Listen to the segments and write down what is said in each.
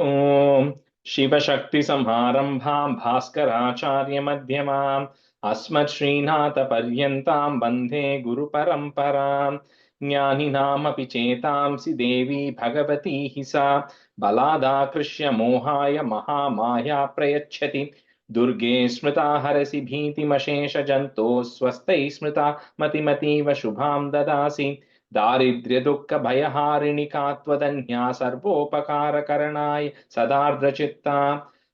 ॐ शिवशक्तिसमारम्भां भास्कराचार्यमध्यमाम् अस्मच्छ्रीनाथपर्यन्तां वन्दे गुरुपरम्पराम् ज्ञानिनामपि चेतांसि देवी भगवती हि सा बलादाकृष्य मोहाय महामाया प्रयच्छति दुर्गे स्मृता हरसि भीतिमशेषजन्तोः स्वस्तैः स्मृता मतिमतीव शुभां ददासि दारिद्र्यदुःखभयहारिणि का त्वदन्या सर्वोपकारकरणाय सदार्द्रचित्ता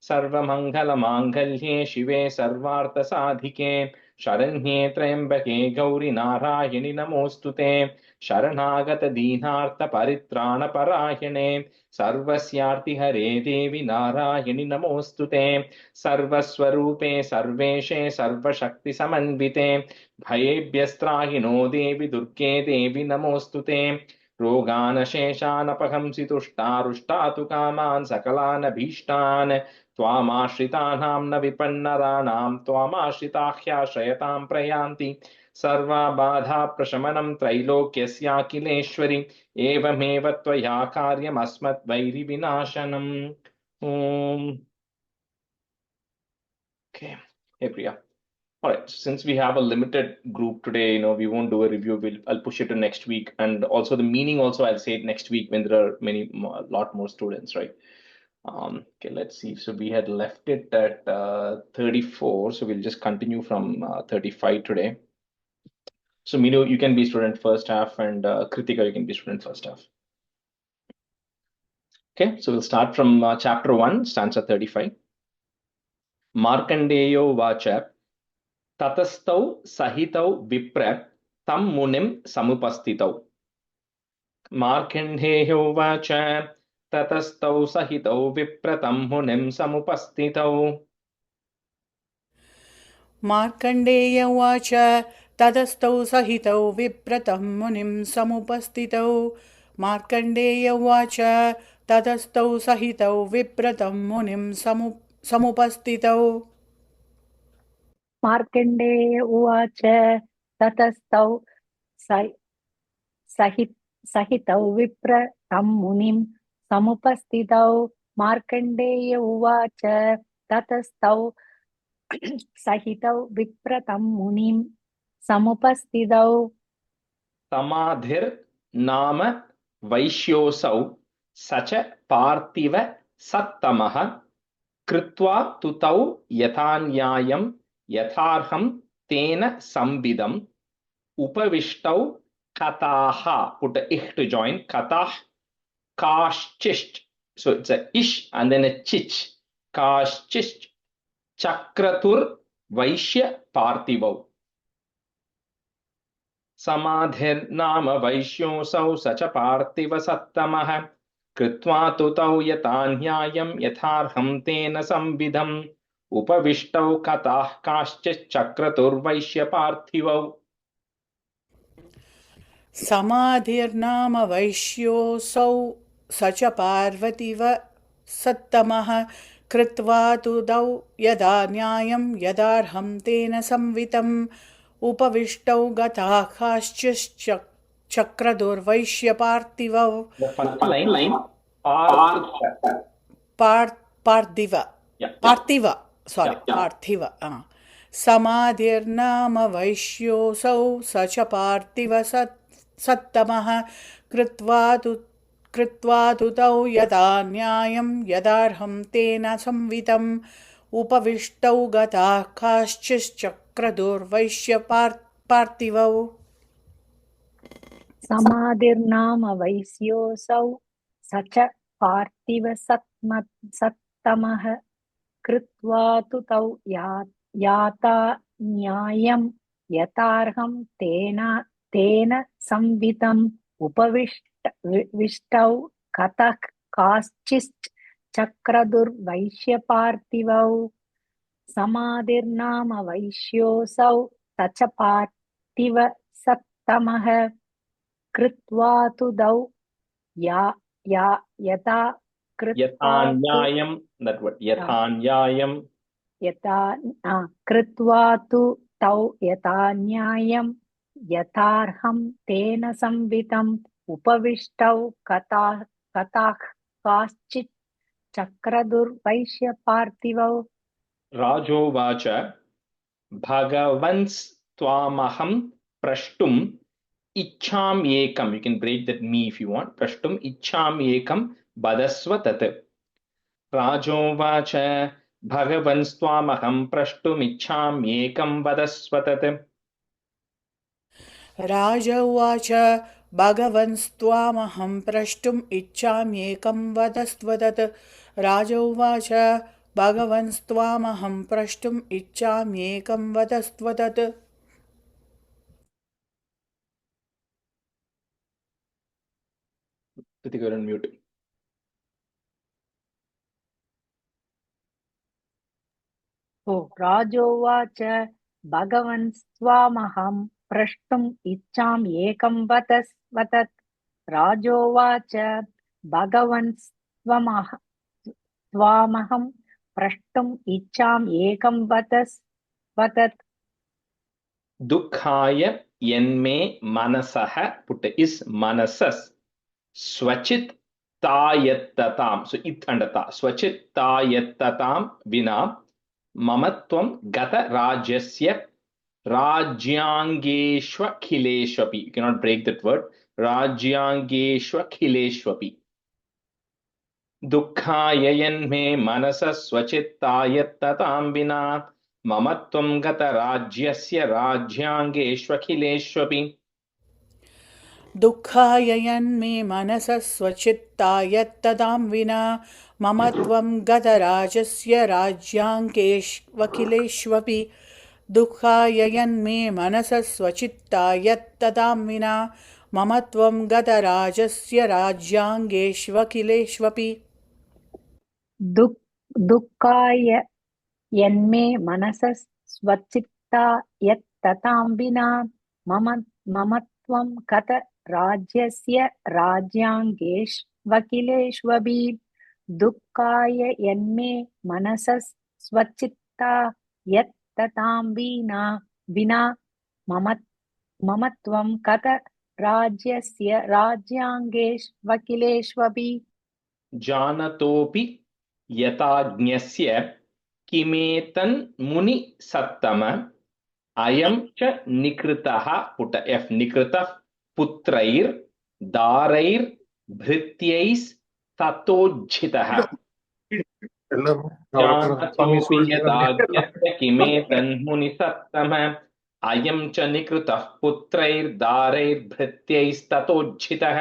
सर्वमङ्गलमाङ्गल्ये शिवे सर्वार्थसाधिके शरण्ये त्र्यम्बके गौरि नारायणि नमोऽस्तु ते शरणागतदीनार्तपरित्राणपरायणे सर्वस्यार्तिहरे देवि नारायणि नमोऽस्तु ते सर्वस्वरूपे सर्वेशे सर्वशक्तिसमन्विते भयेभ्यस्त्राहिनो देवि दुर्गे देवि नमोऽस्तु ते रोगानशेषानपहंसि तुष्टारुष्टातु कामान् सकलानभीष्टान् त्वामाश्रितानां न विपन्नराणां त्वामाश्रिताह्याश्रयतां प्रयान्ति सर्वाबाधा प्रशमनं त्रैलोक्यस्याखिलेश्वरि एवमेव त्वया कार्यमस्मद्वैरिविनाशनम् ॐ Okay. Hey Priya. All right, since we have a limited group today, we won't do a review. I'll push it to next week, and also the meaning also I'll say it next week when there are a lot more students, right? Okay, let's see. So we had left it at 34, so we'll just continue from 35 today. So Minu, you can be student first half, and Kritika, you can be student first half. Okay, so we'll start from chapter 1, stanza 35. Markandeyo vacha ततस्तौ सहितौ विप्र तं मुनिं समुपस्थितौ मार्कण्डेयो उवाच ततस्तौ सहितौ विप्र तं मुनिं समुपस्थितौ मार्कण्डेय उवाच ततस्तौ सहितौ विप्र तं मुनिं समुपस्थितौ मार्कण्डेय उवाच ततस्तौ सहितौ विप्र तं मुनिं समुपस्थितौ मार्कण्डेय उवाच ततस्तौ सहितौ विप्र तं मुनिं समुपस्थितौ मार्कण्डेय उवाच ततस्तौ सहितौ विप्र तं मुनिं समुपस्थितौ समाधिर्नाम वैश्योऽसौ स च पार्थिव सत्तमः कृत्वा तु तौ यथा न्यायं यथार्हं तेन संविदम् उपविष्टौ कथाः, put a ich to join, katah kaschist, so it's a ish and then a chich, kaschist chakratur vaishya parthivau समाधिर्नाम वैश्योऽसौ स च पार्थिव सत्तमः कृत्वा तु तौ यथा न्यायं यथार्हं तेन संविदम् उपविष्टौ कथाः काश्चिच्चक्रतुर्वैश्य पार्थिवौ समाधिर्नाम वैश्योऽसौ स च पार्वतीव सत्तमः कृत्वा तु तौ यदा न्यायं यदार्हं तेन संवितम् उपविष्टौ गताः काश्चिश्चक्रदुर्वैश्य पार्थिवौ पार्थिव समाधिर्नाम वैश्योऽसौ स च पार्थिव सत्तमः कृत्वा तु तौ यदा न्यायं यदार्हं तेन संवितम् उपविष्टौ गताः काश्चिश्चक्रदुर्वैश्य पार्थिवौ समाधिर्नाम वैश्योऽसौ स च पार्थिव सत्तमः कृत्वा तु तौ याता न्यायं यथार्हं तेन संवितम् उपविष्टौ कथः काश्चिश्च चक्रदुर्वैश्य पार्थिवौ समाधिर्नाम वैश्योऽसौ स च पार्थिव सत्तमः कृत्वा तु तौ कृत्वा तु तौ यथा न्यायं यथार्हं तेन संवितम् उपविष्टौ कथाः काश्चित् चक्रदुर्वैश्यपार्थिवौ राजोवाच भगवन्स्त्वामहं प्रष्टुम् इच्छाम्येकम्. You can break that me if you want. प्रष्टुम् इच्छाम्येकम् वदस्व तत्. राजोवाच भगवन्स्त्वामहं प्रष्टुमिच्छाम्येकं वदस्व तत्. राज उवाच भगवन्स्त्वामहं प्रष्टुम् इच्छाम्येकं वदस्त्वदत् राज उवाच भगवन्स्त्वामहं प्रष्टुम् इच्छाम्येकं वदस्त्वदत् Kritika, you're on mute. राजोवाच भगवन्स्त्वामहं प्रष्टुम् इच्छाम्येकं वदस्वदत् राजोवाच भगवन्स्त्वामहं प्रष्टुम् इच्छाम्येकं वदस्वदत् दुःखाय यन्मे मनसः put is manasas स्वचित् तायत्तताम्. So it and ta स्वचित् तायत्तताम् विना ममत्वं गत राज्यस्य राज्यांगेष्वखिलेष्वपि. You cannot break that word. राज्यांगेष्वखिलेष्वपि. दुःखाय यन्मे मनसः स्वचित्तायत्ततां विना ममत्वं गत राज्यस्य राज्यांगेष्वखिलेष्वपि. दुःखाय यन्मे मनसः स्वचित्तायत्तदां विना मम त्वं गतराजस्य राज्याङ्केष्वखिलेष्वपि दुःखाय यन्मे मनसः स्वचित्तायत्तदां विना मम त्वं गतराजस्य राज्याङ्गेष्वखिलेष्वपि दुःखाय यन्मे मनसः स्वचित्ता यत्ततां विना मम त्वं गत राज्यस्य राज्याङ्गेष्वखिलेष्वपि दुःखाय यन्मे मनसः स्वचित्ता यत्ततां विना मम त्वं गत राज्यस्य राज्याङ्गेष्वखिलेष्वपि जानतोऽपि यथाज्ञस्य किमेतन्मुनि सत्तम अयं च निकृतः पुट एफ निकृतः पुत्रैर् दारैर् भृत्यैस्ततोज्झितः. जानतोऽपि यथाज्ञस्य किमेतन्मुनि सत्तम अयं च निकृतः पुत्रैर्दारैर्भृत्यैस्ततोज्झितः.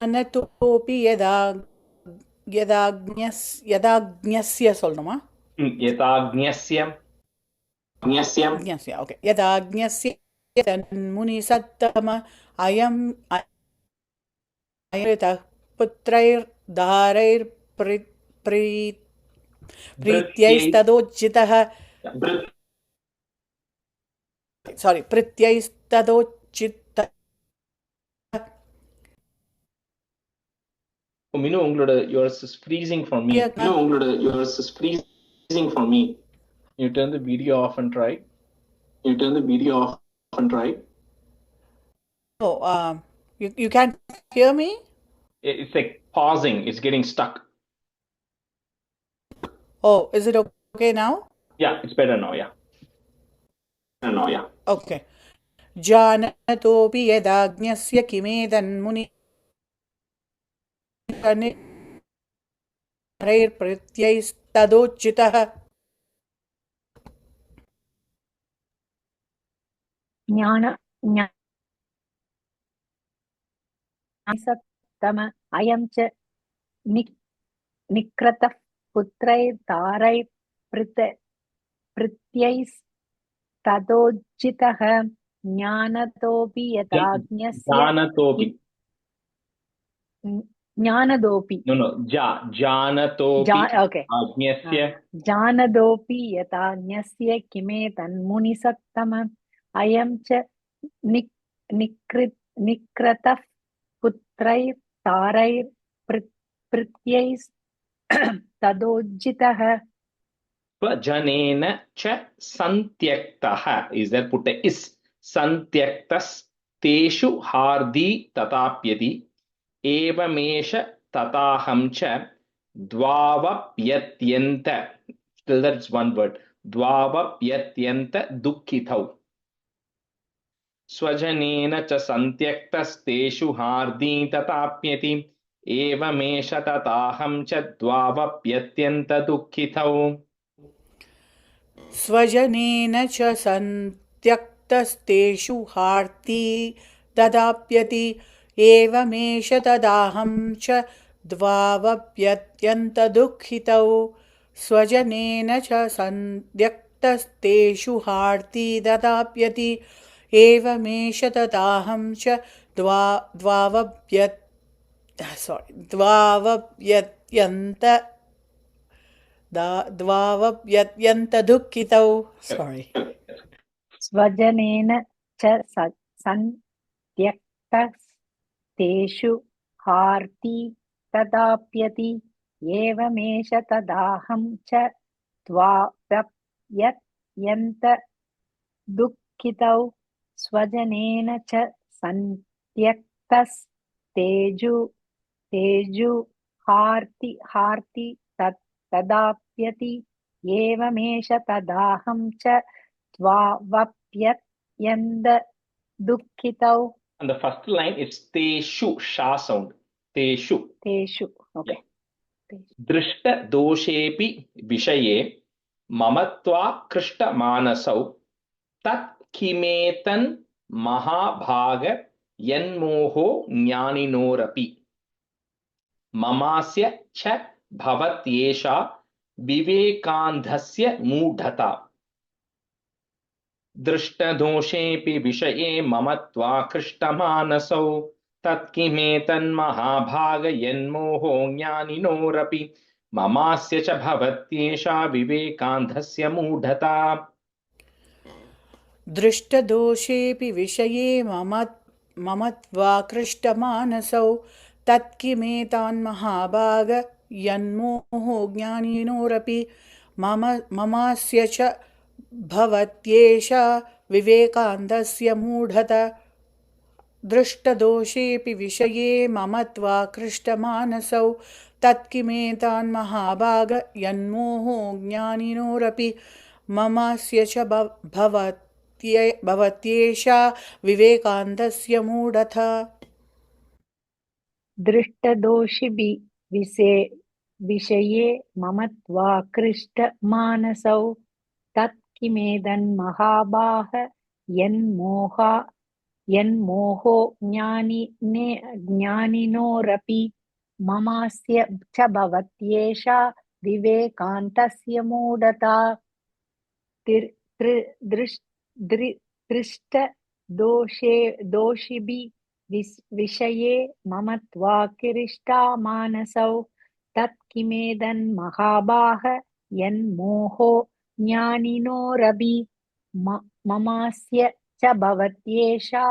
अनतोऽपि यदाज्ञस्य சொல்லணுமா यथाज्ञस्य ओके यदाज्ञस्य तन्मुनिसत्तम अयम् अयतः पुत्रैर्दारैर्प्रीत्यैस्तदोज्झितः प्रीत्यैस्तदोज्झितः Minu, yours is freezing for me. Yours is freezing for me. You turn the video off and try. Oh, you can't hear me? It's like pausing. It's getting stuck. Oh, is it okay now? Yeah, it's better now. Yeah. Okay. जानतोऽपि यदाज्ञस्य किमेतन्मुनि प्रत्यैस्तदोच्चितः ज्ञानसत्तम अयं च निकृतः पुत्रैर्दारैर्भृत्यैस्ततोज्झितः ज्ञानतोऽपि यदाज्ञस्य ज्ञानदोऽपि जानदोऽपि यथाज्ञस्य किमेतन्मुनिसत्तम अयं च निकृतः पुत्रैर्दारैर्भृत्यैस्ततोज्झितः स्वजनेन च संत्यक्तः. Is there put is संत्यक्तस् तेषु hearty तताप्यति एवमेष तथाहं च द्वावप्यत्यन्त still that's one word द्वावप्यत्यन्त दुःखितौ स्वजनेन च सन्त्यक्तस्तेषु hearty तताप्यति एवमेष तथाहं च द्वावप्यत्यन्त दुःखितौ स्वजनेन च सन्त्यक्तस्तेषु हार्ती ददाप्यति एवमेष तदाहं च द्वावप्यत्यन्तदुःखितौ स्वजनेन च सन्त्यक्तस्तेषु हार्ती ददाप्यति एवमेष तदाहं च द्वावप्यत्यन्तदुःखितौ sorry स्वजनेन च सन्त्यक्तस्तेषु हार्ति तदाप्यति एवमेष तदाहं च द्वावप्यत्यन्त दुःखितौ स्वजनेन च सन्त्यक्तस्तेषु हार्ति तदाप्यति एवमेष तदाहं च द्वावप्यत्यन्त दुःखितौ. And the first line it's teshu sha sound teshu Okay. drishta doshepi vishaye mamatva krishta manasau tat kimetan mahabhaga yanmoho jnaninorapi mamasya cha bhavatyesha vivekandhasya moodhata दृष्टदोषेऽपि विषये ममत्वाकृष्टमानसौ तत्किमेतन्महाभागयन्मोहो ज्ञानिनोरपि ममास्य च भवत्येषा विवेकान्धस्य मूढता दृष्टदोषेऽपि विषये ममत्वाकृष्टमानसौ तत्किमेतान्महाभाग यन्मोहो ज्ञानिनोरपि ममास्य च भवत्येषा विवेकान्धस्य मूढता दृष्टदोषेऽपि विषये ममत्वाकृष्टमानसौ तत्किमेतान्महाभाग यन्मोहो ज्ञानिनोरपि ममास्य च भवत्येषा विवेकान्धस्य मूढता दृष्टदोषिभि विषये ममत्वाकृष्टमानसौ तत्किमेतन्महाभाग यन्मोहो ज्ञानिनोरपि ममास्य च भवत्येषा विवेकान्तस्य मूढता दृष्टदोषिभि विषये ममत्वाकृष्टमानसौ तत्किमेतन्महाभाग यन्मोहो ज्ञानिनोरपि ममास्य च भवत्येषा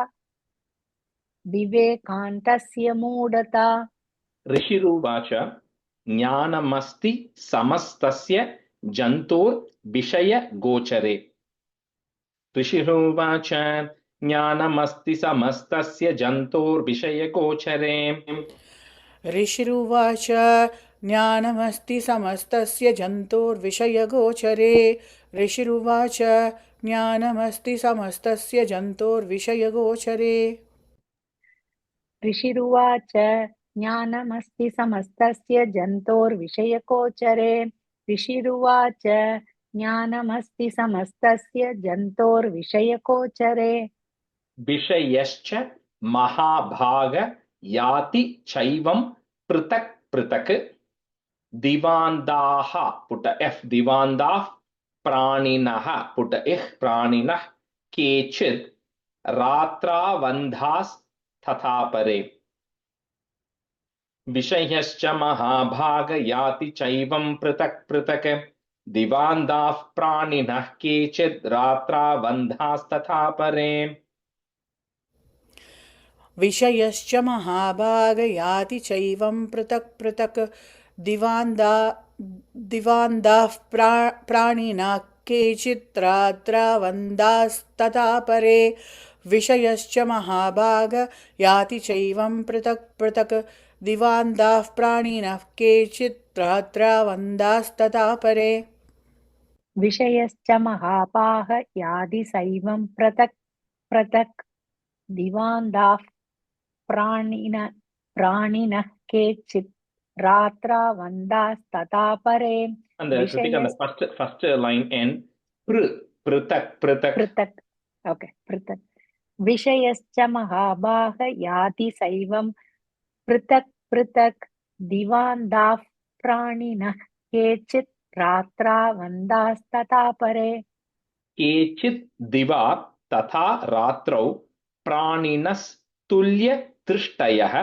विवेकान्तस्य मूढता. ऋषिरुवाच ज्ञानमस्ति समस्तस्य जन्तोर्विषयगोचरे ऋषिरुवाच ज्ञानमस्ति समस्तस्य जन्तोर्विषयगोचरे ऋषिरुवाच ज्ञानमस्ति समस्तस्य जन्तोर्विषयगोचरे ऋषिरुवाच ज्ञानमस्ति समस्तस्य जन्तोर्विषयगोचरे ऋषिरुवाच ज्ञानमस्ति समस्तस्य जन्तोर्विषयगोचरे ऋषिरुवाच ज्ञानमस्ति समस्तस्य जन्तोर्विषयगोचरे विषयश्च महाभाग याति चैवं पृथक् पृथक् दिवान्दाः पुट एफ दिवान्दाः प्राणिनः पुट इह प्राणिनः केचित् रात्रावन्धास्तथा परे विषयश्च महाभाग याति चैवं पृथक् पृथक् दिवान्दाः प्राणिनः केचित् रात्रावन्धास्तथा परे विषयश्च महाभाग याति चैवं पृथक् पृथक् दिवान्दाः प्राणिनः केचित् रात्रावन्दास्तथा परे विषयश्च महाभाग याति चैवं पृथक् पृथक् दिवान्दाः प्राणिनः केचित् रात्रावन्दास्तथा परे विषयश्च महापाह यादि सैवं पृथक् पृथक् दिवान्दाः प्राणिनः केचित् रात्रावन्दास्तथा परे And Kritika, on the first line end, पृथक्. Okay, पृथक्. विषयश्च महाबाह याति सैवं पृथक् पृथक् दिवान्दाः प्राणिनः केचित् रात्रावन्दास्तथा परे केचित् दिवा तथा रात्रौ प्राणिनस्तुल्यदृष्टयः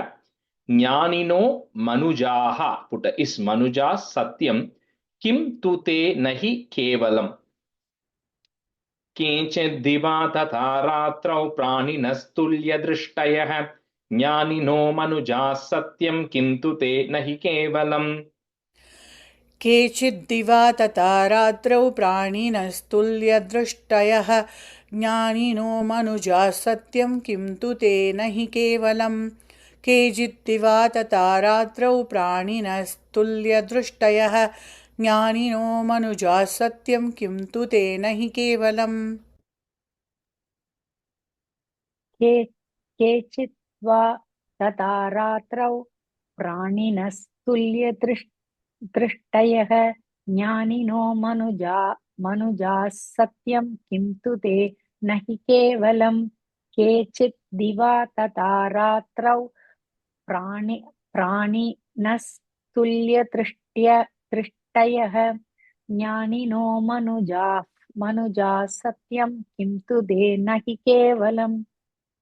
ज्ञानिनो मनुजाः पुट इस् मनुजाः सत्यं किं तु ते नहि केवलम् केचित् दिवा तथा रात्रौ प्राणिनस्तुल्यदृष्टयः ज्ञानिनो मनुजाः सत्यं किं तु ते नहि केवलम् केचिद्दिवा तथा रात्रौ प्राणिनस्तुल्यदृष्टयः ज्ञानिनो मनुजाः सत्यं किं तु ते नहि केवलम् केचिद्दिवा तथा रात्रौ प्राणिनस्तुल्यदृष्टयः ज्ञानिनो मनुजाः सत्यं किं तु ते नहि केवलम् केचित् वा तथा रात्रौ प्राणिनस्तुल्यदृष्टयः ज्ञानिनो मनुजाः सत्यं किं तु ते नहि केवलम् केचित् दिवा तथा रात्रौ प्राणिनस्तुल्यदृष्टयः ज्ञानिनो मनुजाः सत्यं किं तु ते नहि केवलम्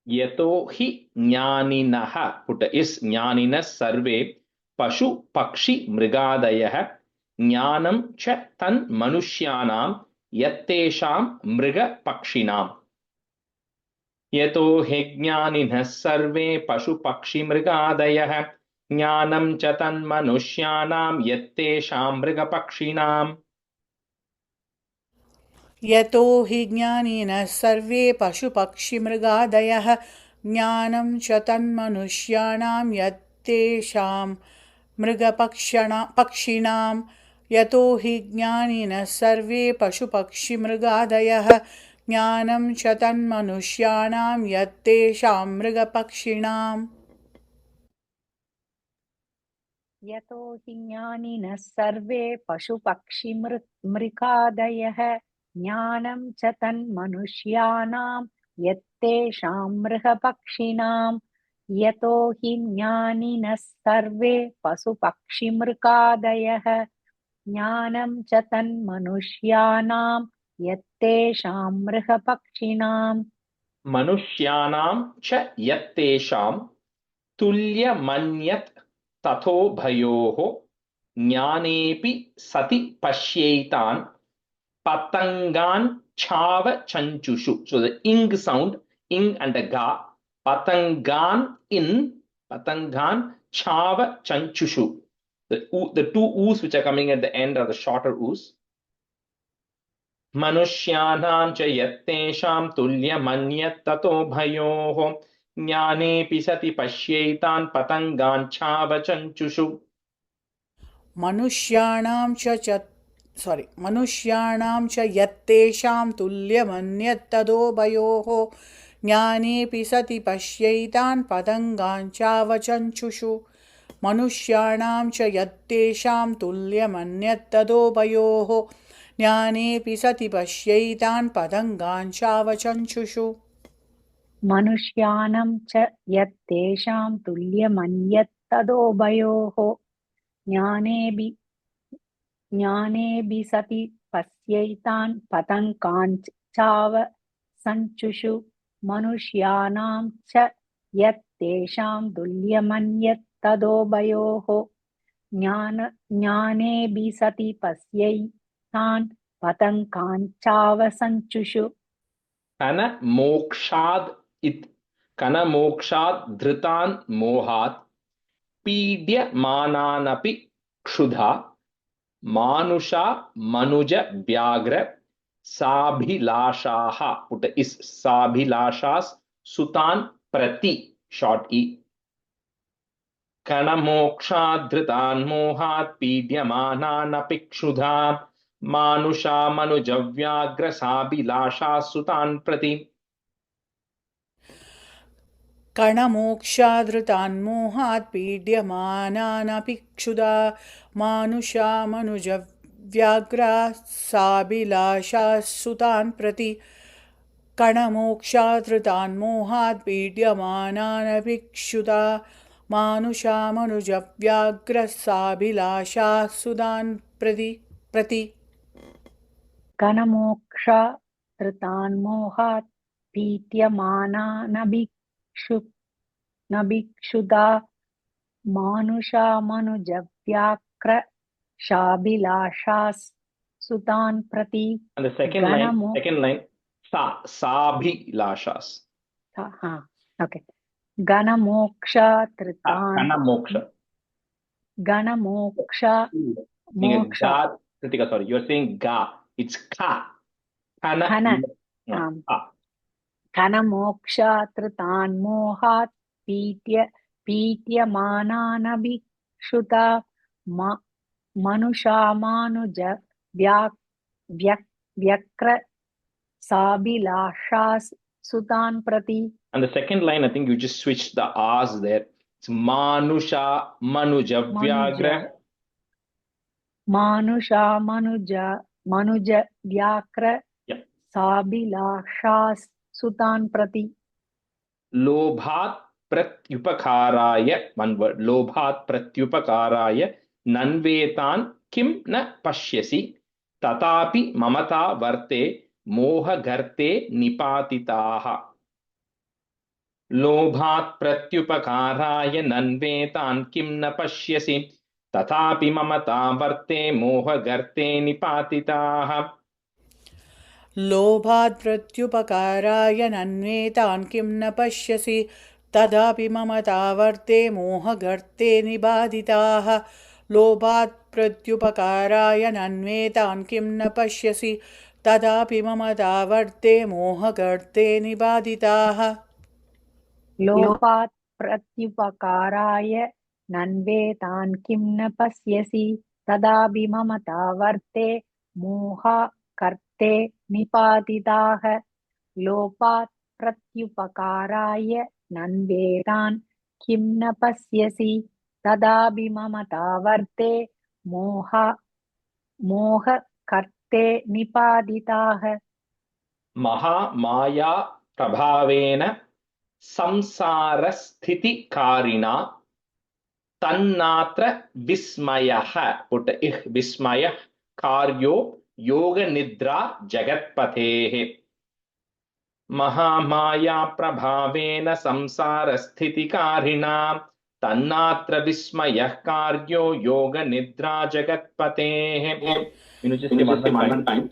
यतो हि ज्ञानिनः पुट इस् ज्ञानिनः सर्वे पशु पक्षि मृगादयः ज्ञानं च तन्मनुष्याणां यत्तेषां मृगपक्षिणाम् यतो हि ज्ञानिनः सर्वे पशु पक्षि मृगादयः ज्ञानं च तन्मनुष्याणां यत्तेषां मृगपक्षिणाम् यतो हि ज्ञानिनः सर्वे पशुपक्षिमृगादयः ज्ञानं च तन्मनुष्याणां यत्तेषां मृगपक्षिणां यतो हि ज्ञानिनः सर्वे पशुपक्षिमृगादयः ज्ञानं च तन्मनुष्याणां यत्तेषां मृगपक्षिणाम् यतो हि ज्ञानिनः सर्वे पशुपक्षिमृगादयः ज्ञानं च तन्मनुष्याणां यत्तेषां मृगपक्षिणां यतो हि ज्ञानिनः सर्वे पशुपक्षिमृगादयः ज्ञानं च तन्मनुष्याणां यत्तेषां मृगपक्षिणाम् मनुष्याणां च यत्तेषां तुल्यमन्यत् तथोभयोः ज्ञानेऽपि सति पश्यैतान् पतंगान् छावचञ्चुषु. So the ing sound, ing and a ga, patangan छावचञ्चुषु. The two oos which are coming at the end are the shorter oos. मनुष्याणां च यत्तेषां तुल्यमन्यत् ततोभयोः ज्ञानेऽपि सति पश्यैतान् पतंगान् छावचञ्चुषु. मनुष्याणां च यत्तेषां तुल्यमन्यत् तदोभयोः ज्ञानेऽपि सति पश्यैतान् पतङ्गान् चावचञ्चुषु मनुष्याणां च यत्तेषां तुल्यमन्यत् तदोभयोः ज्ञानेऽपि सति पश्यैतान् पतङ्गान् चावचञ्चुषु मनुष्याणां च यत्तेषां तुल्यमन्यत् तदोभयोः ज्ञानेऽपि सति पश्यैतान् पतङ्गान् चावचञ्चुषु मनुष्याणां च यत्तेषां तुल्यमन्यत् तदोभयोः ज्ञानेऽपि सति पश्यैतान् पतङ्गान् चावचञ्चुषु कनमोक्षाद् धृतान् मोहात् पीड्यमानानपि क्षुधा मानुषा मनुज व्याघ्र Sabhilashaha, put a is, Sabhilashas Sutan Prati, short e. Kanamokshadhritan mohat pidyamananapi kshudha manusha manujavyagra sabhilasha sutan prati. कणमोक्षाधृतान्मोहात् पीड्यमानानपि क्षुधा मानुषा मनुजव्याघ्राः साभिलाषाः सुतान् प्रति कणमोक्षाधृतान्मोहात् पीड्यमानानपि क्षुधा मानुषा मनुजव्याघ्रः साभिलाषाः सुतान् प्रति गणमोक्षा धृतान्मोहात् पीड्यमानानभिक्षुधा मानुषा मनुजव्याक्र शाभिलाषास् सुतान् प्रति. And the second line, sabhilashas. Okay. Ganamoksha Tritan. Ganamoksha. Moksha. Kritika, sorry, you're saying ga. It's ka. Kana. Ganamoksha Tritan Mohat Pītyamanānabhikshuta Manusha Manuja Vyakra Sabhilashas Sutan Prati. And the second line, I think you just switched the A's there. It's Manusha Manujavyagra. Manusha Manuja Vyakra Sabhilashas Sutan Prati. Lobhat pratyupakaraya, one word, Lobhat pratyupakaraya nanvetan kim na pashyasi tatapi mamata varte moha garte nipatitaha. Lobhat pratyupakaraya nanvetan kim na pashyasi tatapi mamata varte moha garte nipatitaha. लोभात् प्रत्युपकाराय नन्वेतान् किं न पश्यसि तदापि ममतावर्ते मोहगर्ते निबाधिताः लोभात् प्रत्युपकाराय नन्वेतान् किं न पश्यसि तदापि ममतावर्ते मोहगर्ते निबाधिताः लोभात् प्रत्युपकाराय नन्वेतान् किं न पश्यसि तदापि ममतावर्ते मोहगर्ते निपातिताः लोपात् प्रत्युपकाराय नन्वेतान् किं न पश्यसि तदापि ममतावर्ते मोहकर्ते निपातिताः Mahamaya prabhavena samsarasthitikarina tannatra vismayah, put ih vismayah karyo yoga nidra jagatpatehe. Mahamaya prabhavena samsarasthitikarina tannatra vismayah karyo yoga nidra jagatpatehe. You know, just say one time.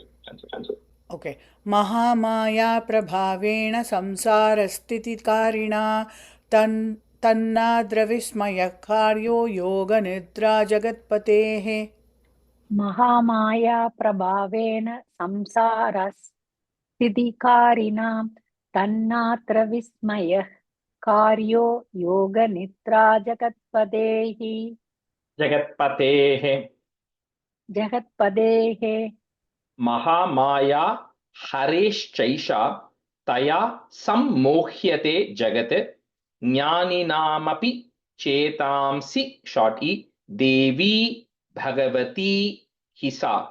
Okay. Mahamaya प्रभावेण संसारस्थितिकारिणा तन्नाद्रविस्मयः कार्यो योगनिद्रा जगत्पतेः महामाया प्रभावेन संसारस्थितिकारिणां तन्नात्र विस्मयः कार्यो योगनिद्रा जगत्पतेः Mahamaya hareschaisha taya sammohyate jagat jnaninaamapi chetamsi, short e, Devi Bhagavati hisa.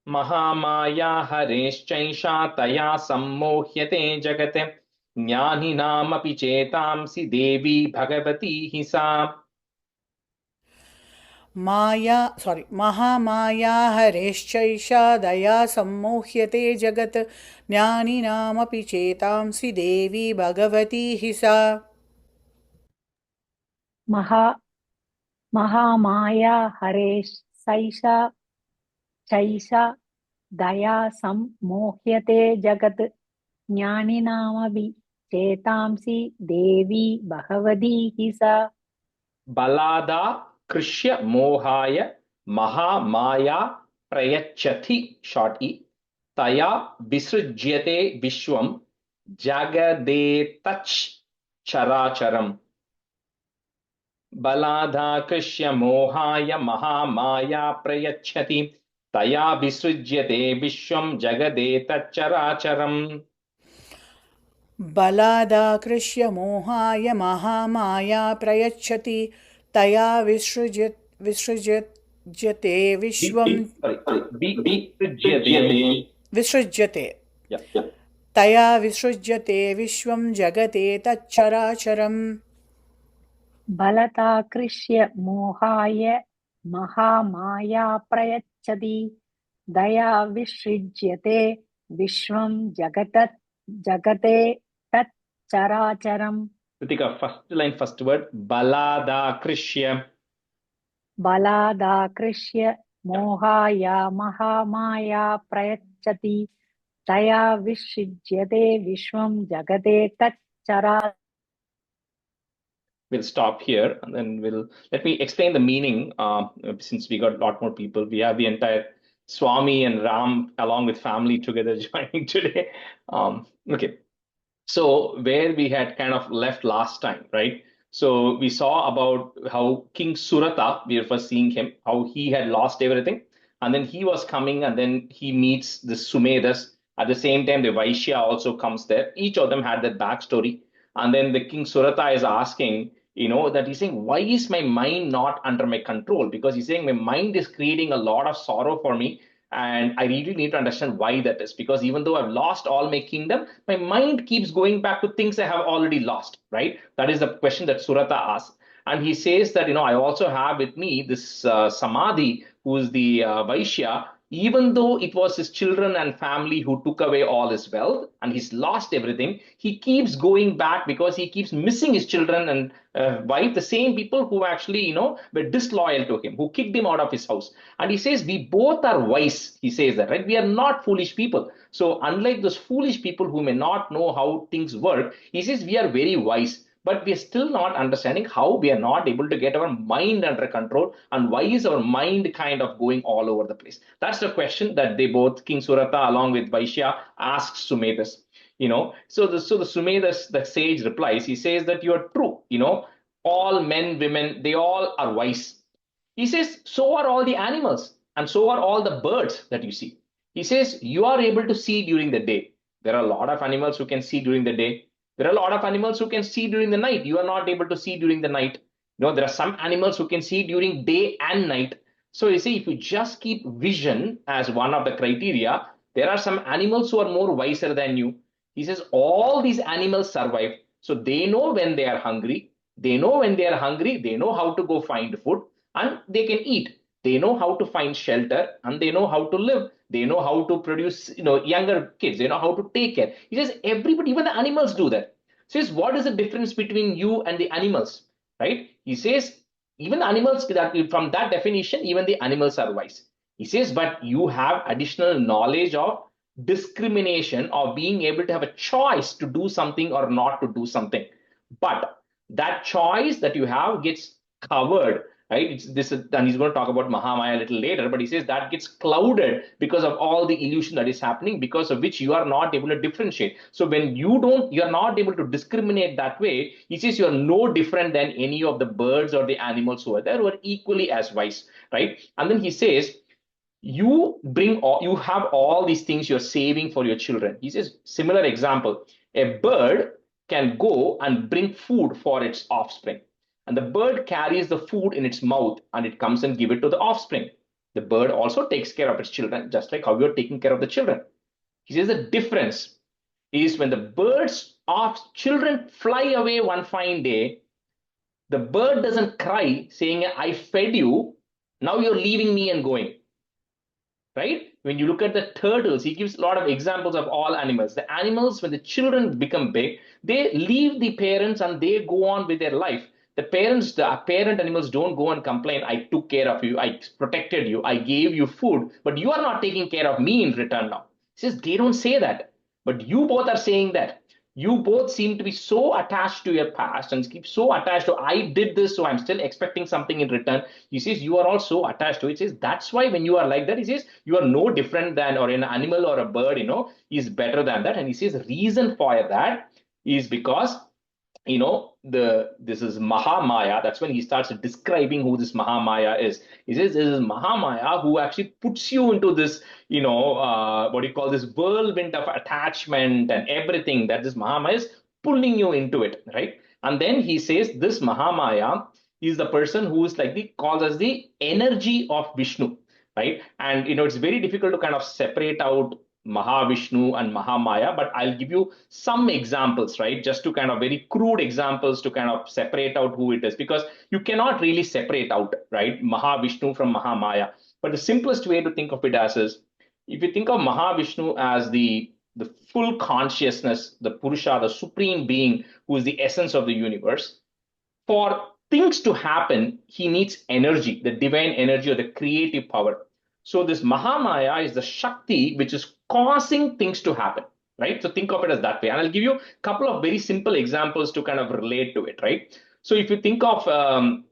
Mahamaya hareschaisha taya sammohyate jagat jnaninaamapi chetamsi Devi Bhagavati hisa. Mahamaya हरेश्चैषा दया सम्मोह्यते जगत् ज्ञानिनामपि चेतांसि देवी भगवती हि सा महामाया हरेश्चैषा दया सम्मोह्यते जगत् ज्ञानिनामपि चेतांसि देवी भगवती हि सा Balada Krishya Mohaya Mahamaya Prayachati, short e, Taya visrujyate vishwam jagadetach characharam. Baladhakrishya mohaya mahamaya prayachati. Taya visrujyate vishwam jagadetach characharam. बलादाकृष्य मोहाय Mahamaya प्रयच्छति तया विसृज्यते विश्वं विसृज्यते तया विसृज्यते विश्वं जगते तच्चराचरम् बलताकृष्य मोहाय महामाया प्रयच्छति दया विसृज्यते विश्वं जगते तच्चराचरम्. Kritika, first line, first word, Baladhakrishya. बलादाकृष्य मोहाय Mahamaya प्रयच्छति तया विसृज्यते विश्वं जगते तच्चराचरम्. We'll stop here and then let me explain the meaning. Since we got a lot more people, we have the entire Swami and Ram along with family together joining today. Okay. So where we had kind of left last time, right? So we saw about how King Surata, we were first seeing him, how he had lost everything. And then he was coming and then he meets the Sumedas. At the same time, the Vaishya also comes there. Each of them had that backstory. And then the King Surata is asking, that he's saying, why is my mind not under my control? Because he's saying my mind is creating a lot of sorrow for me. And I really need to understand why that is. Because even though I've lost all my kingdom, my mind keeps going back to things I have already lost, right? That is the question that Surata asks. And he says that, I also have with me this Samadhi, who is the Vaishya, even though it was his children and family who took away all his wealth and he's lost everything, he keeps going back because he keeps missing his children and wife, the same people who actually, were disloyal to him, who kicked him out of his house. And he says, we both are wise. He says that, right? We are not foolish people. So unlike those foolish people who may not know how things work, he says, we are very wise. But we are still not understanding how we are not able to get our mind under control and why is our mind kind of going all over the place. That's the question that they both, King Surata along with Vaishya, asks Sumedas. So the Sumedas, the sage replies, he says that you are true, all men, women, they all are wise. He says, so are all the animals and so are all the birds that you see. He says, you are able to see during the day. There are a lot of animals who can see during the day. There are a lot of animals who can see during the night. You are not able to see during the night. There are some animals who can see during day and night. So you see, if you just keep vision as one of the criteria, there are some animals who are more wiser than you. He says, all these animals survive. So they know when they are hungry. They know when they are hungry. They know how to go find food and they can eat. They know how to find shelter and they know how to live. They know how to produce, younger kids. They know how to take care. He says everybody, even the animals do that. He says, what is the difference between you and the animals, right? He says, even the animals, from that definition, even the animals are wise. He says, but you have additional knowledge of discrimination, of being able to have a choice to do something or not to do something. But that choice that you have gets covered, right? And he's going to talk about Mahamaya a little later, but he says that gets clouded because of all the illusion that is happening, because of which you are not able to differentiate. So when you're not able to discriminate that way, he says you're no different than any of the birds or the animals who are there, who are equally as wise, right? And then he says, you have all these things you're saving for your children. He says, similar example, a bird can go and bring food for its offspring. And the bird carries the food in its mouth and it comes and give it to the offspring. The bird also takes care of its children, just like how you're taking care of the children. He says the difference is when the bird's children fly away one fine day, the bird doesn't cry saying, I fed you, now you're leaving me and going. Right? When you look at the turtles, he gives a lot of examples of all animals. The animals, when the children become big, they leave the parents and they go on with their life. The parent animals don't go and complain, I took care of you, I protected you, I gave you food, but you are not taking care of me in return now. He says, they don't say that. But you both are saying that. You both seem to be so attached to your past and keep so attached to, I did this, so I'm still expecting something in return. He says, you are all so attached to it. He says, that's why when you are like that, he says, you are no different than, or an animal or a bird, is better than that. And he says, reason for that is because this is Mahamaya. That's when he starts describing who this Mahamaya is. He says this is Mahamaya who actually puts you into this, what do you call this whirlwind of attachment and everything that this Mahamaya is pulling you into it, right? And then he says this Mahamaya is the person who is like the calls as the energy of Vishnu, right? And it's very difficult to kind of separate out Mahavishnu and Mahamaya, but I'll give you some examples, right? Just to kind of very crude examples to kind of separate out who it is, because you cannot really separate out, right? Mahavishnu from Mahamaya. But the simplest way to think of it as is, if you think of Mahavishnu as the full consciousness, the Purusha, the supreme being who is the essence of the universe, for things to happen, he needs energy, the divine energy or the creative power. So this Mahamaya is the Shakti which is causing things to happen, right? So think of it as that way. And I'll give you a couple of very simple examples to kind of relate to it, right? So if you think of a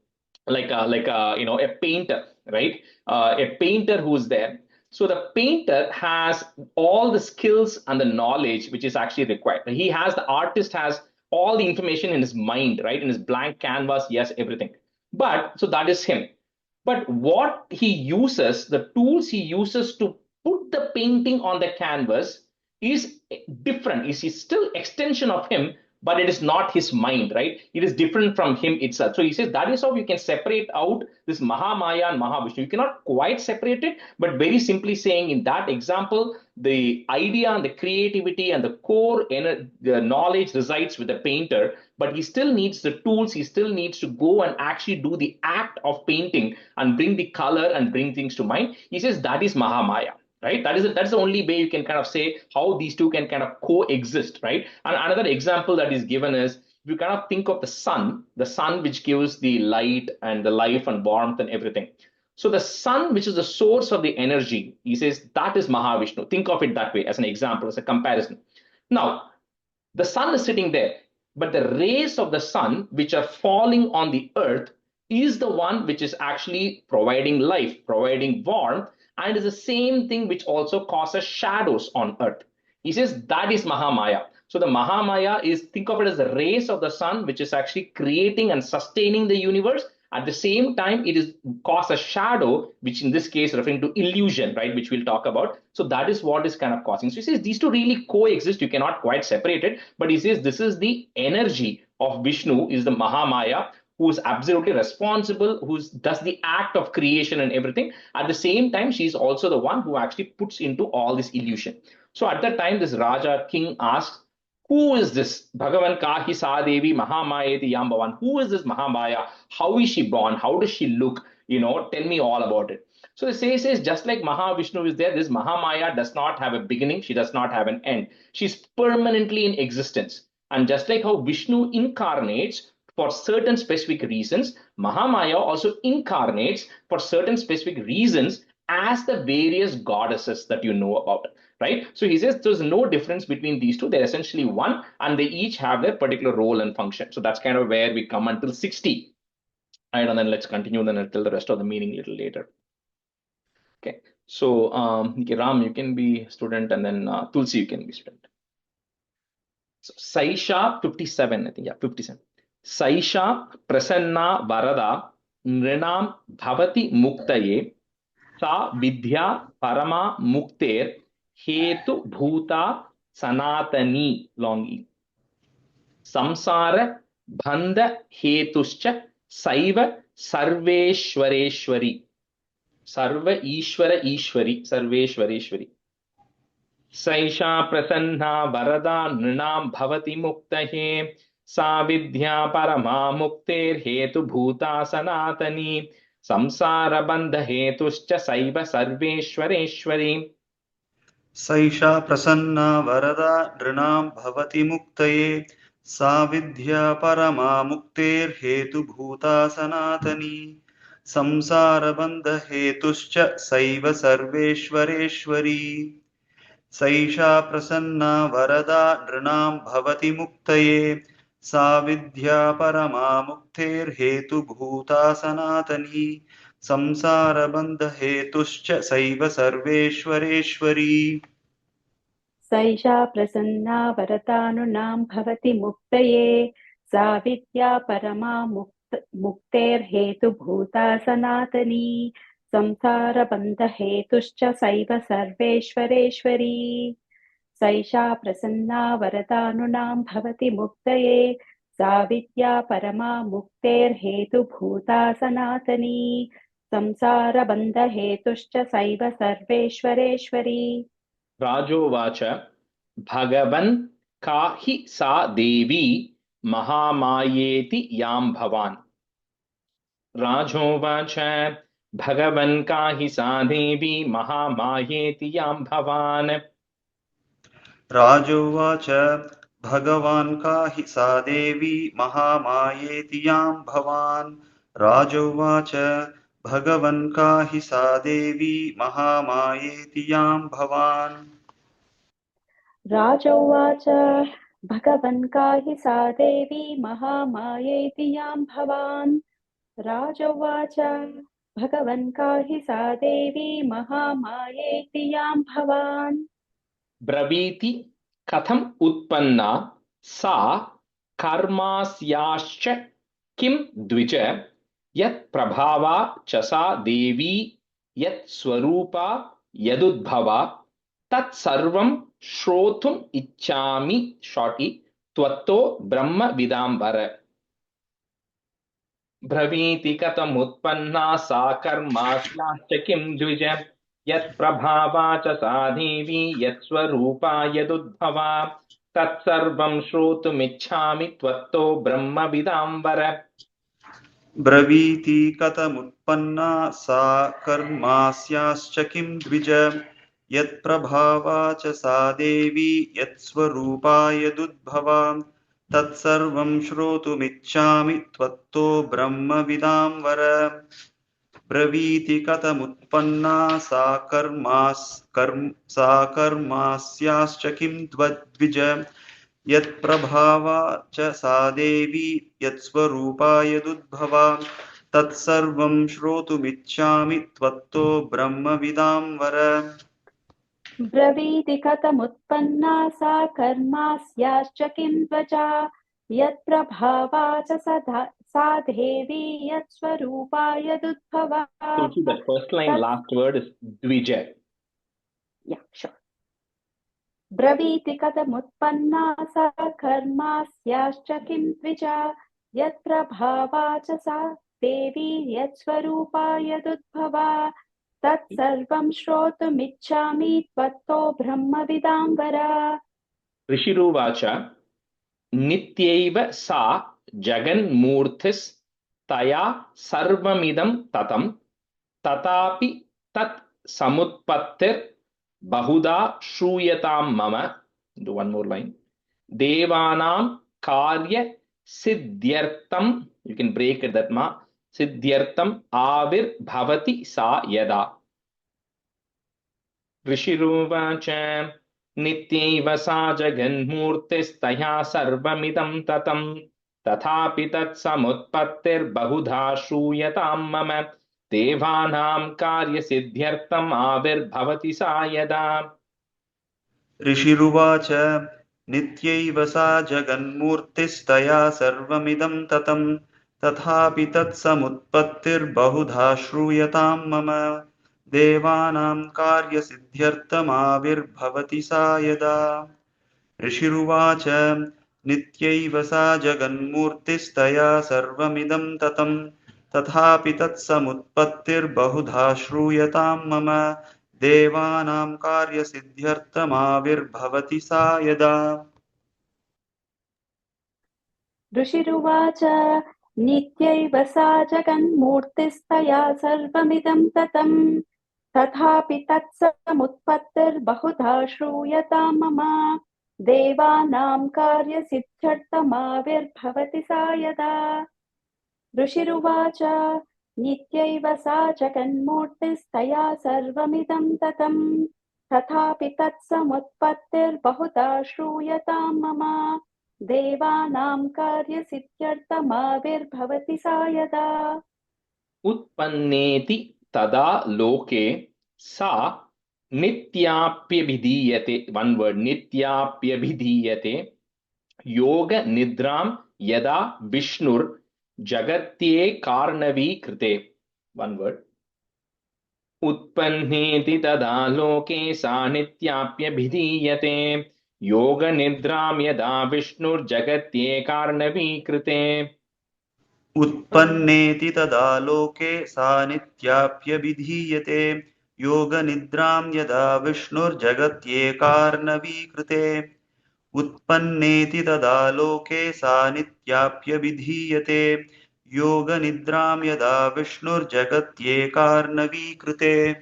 painter, right? A painter who's there. So the painter has all the skills and the knowledge which is actually required. The artist has all the information in his mind, right? In his blank canvas, yes, everything. But so that is him. But what he uses, the tools he uses to put the painting on the canvas is different. Is still extension of him, but it is not his mind, right? It is different from him itself. So he says that is how you can separate out this Mahamaya and Mahavishnu. You cannot quite separate it, but very simply saying in that example, the idea and the creativity and the core the knowledge resides with the painter, but he still needs the tools. He still needs to go and actually do the act of painting and bring the color and bring things to mind. He says that is Mahamaya, right? That's the only way you can kind of say how these two can kind of coexist, right? And another example that is given is if you kind of think of the sun which gives the light and the life and warmth and everything. So the sun, which is the source of the energy, he says that is Mahavishnu. Think of it that way as an example, as a comparison. Now, the sun is sitting there, but the rays of the sun, which are falling on the earth, is the one which is actually providing life, providing warmth, and is the same thing which also causes shadows on earth. He says that is Mahamaya. So the Mahamaya is, think of it as the rays of the sun, which is actually creating and sustaining the universe. At the same time, it is cause a shadow, which in this case referring to illusion, right, which we'll talk about. So that is what is kind of causing. So he says these two really coexist. You cannot quite separate it, but he says this is the energy of Vishnu, is the Mahamaya, who is absolutely responsible, who does the act of creation and everything. At the same time, she's also the one who actually puts into all this illusion. So at that time, this Raja king asks, who is this? Bhagavan Kahi Sadevi Mahamayeti Yambavan. Who is this Mahamaya? How is she born? How does she look? Tell me all about it. So the says just like Mahavishnu is there, this Mahamaya does not have a beginning. She does not have an end. She's permanently in existence. And just like how Vishnu incarnates for certain specific reasons, Mahamaya also incarnates for certain specific reasons as the various goddesses that you know about, right? So he says there's no difference between these two. They're essentially one, and they each have their particular role and function. So that's kind of where we come until 60. Right, and then let's continue then until the rest of the meaning a little later. Okay, so okay, Ram, you can be student, and then Tulsi, you can be student. So Saisha 57, I think, yeah, 57. Saisha prasanna varada nrinam bhavati muktaye sa vidya parama mukter hetu bhuta sanatani, long e. Samsara bandha hetuscha saiva sarveshwareshwari. Sarva Ishwara Ishwari, Sarveshwareshwari. Saisha prasanna varada nrinam bhavati muktahe sa vidya parama mukter hetu bhuta sanatani samsara bandha hetuscha saiva sarveshwareshwari. Saisha prasanna varada nrinam bhavati muktaye sa vidya parama mukter hetu bhuta sanatani samsara bandha hetuscha saiva sarveshwareshwari. सैषा प्रसन्ना वरदा नृणां भवति मुक्तये सा विद्या परमा मुक्तेर्हेतुभूता सनातनी संसारबन्धहेतुश्च सैव सर्वेश्वरेश्वरी सैषा प्रसन्ना वरदानुनां भवति मुक्तये सा विद्या परमा मुक्तेर्हेतुभूता सनातनी संसारबन्धहेतुश्च सैव सर्वेश्वरेश्वरी सैषा प्रसन्ना वरदानुनां भवति मुक्तये सा विद्या परमा मुक्तेर्हेतुभूता सनातनी संसारबन्धहेतुश्च सैव सर्वेश्वरेश्वरी राजोवाच भगवन् का हि सा देवी महामायेति यां भवान्। राजोवाच भगवन् का हि सा देवी महामायेति यां भवान्। राजोवाच भगवान् का हि सा देवी महामायेति यां भवान् राजोवाच भगवन् का हि सा देवी महामायेति यां भवान् राजोवाच भगवन् का हि सा देवी महामायेति यां भवान् राजोवाच भगवन् का हि सा देवी महामायेति यां भवान् ब्रवीति कथम् उत्पन्ना सा कर्मास्याश्च किं द्विज यत् प्रभावा च सा देवी यत् स्वरूपा यदुद्भवा तत्सर्वं श्रोतुम् इच्छामि शॉर्टि त्वत्तो ब्रह्मविदाम्बर। ब्रवीति कथमुत्पन्ना सा कर्मास्याश्च किं द्विज यत्प्रभावा च सा देवी यत्स्वरूपा यदुद्भवा तत्सर्वं श्रोतुमिच्छामि त्वत्तो ब्रह्मविदाम्बर। ब्रवीति कथमुत्पन्ना सा कर्मास्याश्च किं द्विज यत्प्रभावा च सा देवी यत्स्वरूपा यदुद्भवा तत्सर्वं श्रोतुमिच्छामि त्वत्तो ब्रह्मविदाम्बर ब्रवीति कथमुत्पन्ना सा कर्मास्याश्च किं द्विज यत्प्रभावा च सा देवी यत्स्वरूपा यदुद्भवा तत्सर्वं श्रोतुमिच्छामि त्वत्तो ब्रह्मविदाम्बर ब्रवीति कथमुत्पन्ना सा कर्मास्याश्च किं त्वचा यत्प्रभावा च सा देवी यत्स्वरूपा यदुद्भवा Tulsi, the first line, last word is dvija. Yeah, sure. ब्रवीति कथमुत्पन्ना सा कर्मास्याश्च किं द्विजा यत्प्रभावा च सा देवी यत्स्वरूपा यदुद्भवा तत्सर्वं श्रोतुमिच्छामि त्वत्तो ब्रह्मविदाम्बर ऋषिरुवाच नित्यैव सा जगन्मूर्तिस्तया सर्वमिदं ततं तथापि तत् समुत्पत्तिर्बहुधा श्रूयतां मम। Do one more line. देवानां कार्य सिद्ध्यर्थं, you can break it that ma, सिद्ध्यर्थं आविर्भवति सा यदा। ऋषिरुवाच नित्यैव सा जगन्मूर्तिस्तया सर्वमिदं ततं तथापि तत्समुत्पत्तिर्बहुधा श्रूयतां मम देवानां कार्यसिद्ध्यर्थम् आविर्भवति सा यदा। ऋषिरुवाच नित्यैव सा जगन्मूर्तिस्तया सर्वमिदं ततं तथापि तत्समुत्पत्तिर्बहुधा श्रूयतां मम देवानां कार्यसिद्ध्यर्थमाविर्भवति सा यदा ऋषिरुवाच नित्यैव सा जगन्मूर्तिस्तया सर्वमिदं ततं तथापि तत्समुत्पत्तिर्बहुधा श्रूयतां मम देवानां कार्यसिद्ध्यर्थमाविर्भवति सा यदा ऋषिरुवाच नित्यैव सा जगन्मूर्तिस्तया सर्वमिदं ततं तथापि तत्समुत्पत्तिर्बहुधा श्रूयतां मम देवानां कार्यसिद्ध्यर्थमाविर्भवति सा यदा ऋषिरुवाच नित्यैव सा जगन्मूर्तिस्तया सर्वमिदं ततं तथापि तत्समुत्पत्तिर्बहुधा श्रूयतां मम देवानां कार्यसिद्ध्यर्थमाविर्भवति सा यदा उत्पन्नेति तदा लोके सा नित्याप्यभिधीयते. वन वर्ड, नित्याप्यभिधीयते. योग निद्रां यदा विष्णुर जगत्ये कार्णवी कृते. वन वर्ड. उत्पन्नेति तदा लोके सा नित्याप्यभिधीयते. योग निद्रां यदा विष्णुर्जगत्ये कार्णवी कृते. उत्पन्नेति तदा लोके सा नित्याप्यभिधीयते योगनिद्रां यदा विष्णुर्जगत्येकार्णवीकृते उत्पन्नेति तदा लोके सा नित्याप्यभिधीयते योगनिद्रां यदा विष्णुर्जगत्येकार्णवीकृते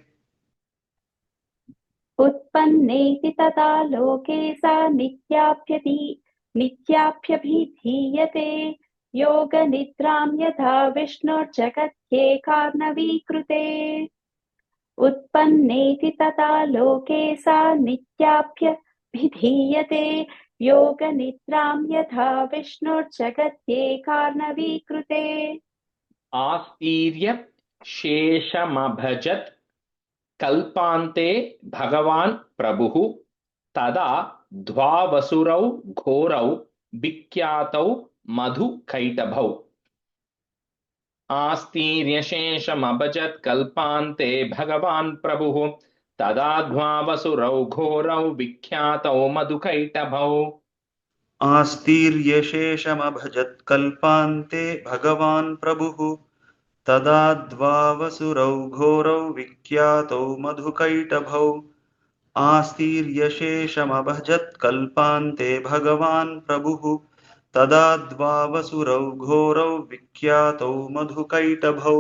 उत्पन्नेति तदा लोके सा नित्याप्यभिधीयते योगनिद्रां यथा विष्णुर्जगत्येकार्णवीकृते उत्पन्नेति तदा लोके सा नित्याप्यभिधीयते योगनिद्रां यथा विष्णुर्जगत्येकार्णवीकृते आस्तीर्य शेषमभजत् कल्पान्ते भगवान् प्रभुः तदा द्वावसुरौ घोरौ विख्यातौ मधु कैटभौ. आस्तीर्य शेषमभजत् कल्पान्ते भगवान् प्रभुः तदा द्वावसुरौ घोरौ विख्यातौ मधु कैटभौ. आस्तीर्यशेषमभजत् कल्पान्ते भगवान् प्रभुः तदा द्वावसुरौ घोरौ विख्यातौ मधुकैटभौ आस्तीर्यशेषमभजत् कल्पान्ते भगवान् प्रभुः तदा द्वावसुरौ घोरौ विख्यातौ मधुकैटभौ